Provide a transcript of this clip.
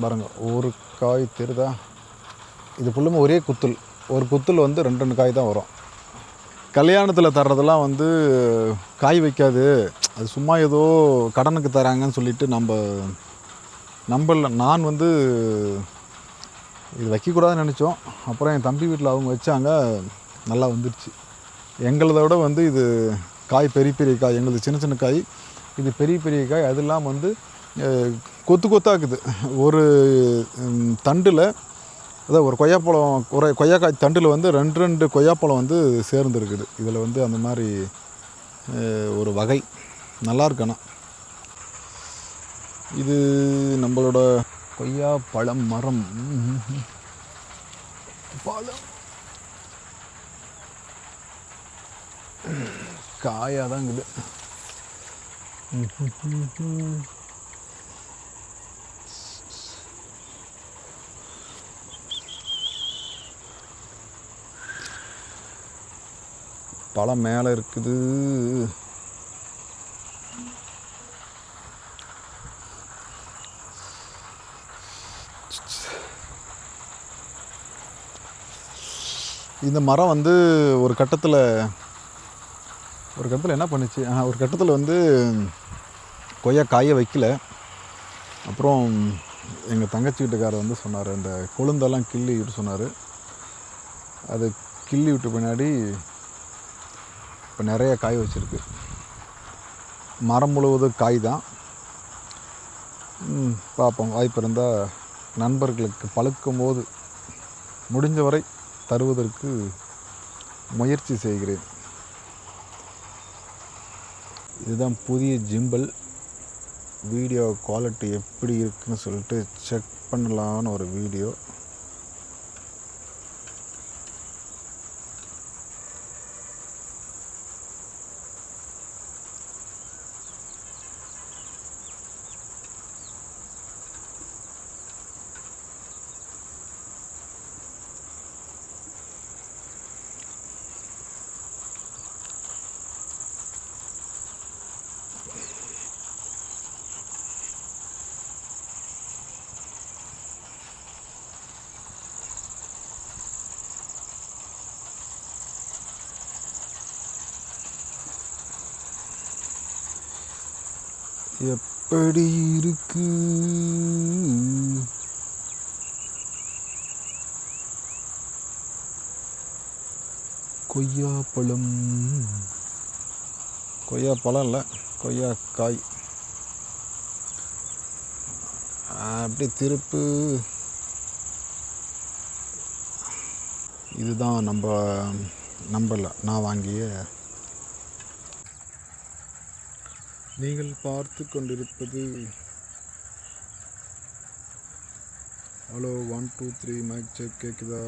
பாருங்கள், ஒரு காய் தெரியுதா? இது ஃபுல்லுமே ஒரே குத்துல். ஒரு குத்துல் வந்து 2 காய் தான் வரும். கல்யாணத்தில் தர்றதெல்லாம் வந்து காய் வைக்காது, அது சும்மா ஏதோ கடனுக்கு தராங்கன்னு சொல்லிட்டு நம்பல. நான் வந்து இது வைக்கக்கூடாதுன்னு நினச்சோம். அப்புறம் என் தம்பி வீட்டில் அவங்க வச்சாங்க, நல்லா வந்துடுச்சு. எங்களதை விட வந்து இது காய் பெரிய பெரிய காய், எங்களது சின்ன சின்ன காய், இது பெரிய பெரிய காய். அது இல்லாமல் வந்து கொத்து கொத்தாக்குது. ஒரு தண்டில், அதாவது ஒரு கொய்யாப்பழம், கொய்யாக்காய் தண்டில் வந்து 2 கொய்யாப்பழம் வந்து சேர்ந்துருக்குது. இதில் வந்து அந்த மாதிரி ஒரு வகை நல்லா இருக்குண்ணா. இது நம்மளோட கொய்யா பழம் மரம். பழம் காயாக தான் இருக்குது. பழம் மேலே இருக்குது. இந்த மரம் வந்து ஒரு கட்டத்தில் என்ன பண்ணுச்சு, ஒரு கட்டத்தில் வந்து கொய்யா காய வைக்கல. அப்புறம் எங்கள் தங்கச்சி வீட்டுக்காரர் வந்து சொன்னார், அந்த கொழுந்தெல்லாம் கிள்ளி விட்டு சொன்னார். அது கிள்ளி விட்ட பின்னாடி இப்போ நிறைய காய் வச்சுருக்கு. மரம் முழுவதும் காய் தான். பார்ப்போம், வாய்ப்பு இருந்தால் நண்பர்களுக்கு பழுக்கும் போது முடிஞ்சவரை தருவதற்கு முயற்சி செய்கிறேன். இதுதான் புதிய ஜிம்பல். வீடியோ குவாலிட்டி எப்படி இருக்குன்னு சொல்லிட்டு செக் பண்ணலான்னு ஒரு வீடியோ. எப்படி இருக்கு கொய்யாப்பழம்? கொய்யாப்பழம் இல்லை, கொய்யாக்காய். அப்படி திருப்பு. இதுதான் நம்பல நான் வாங்கிய. நீங்கள் பார்த்து கொண்டிருப்பது ஹலோ 1 2 3 மைக் செக். கேட்குதா?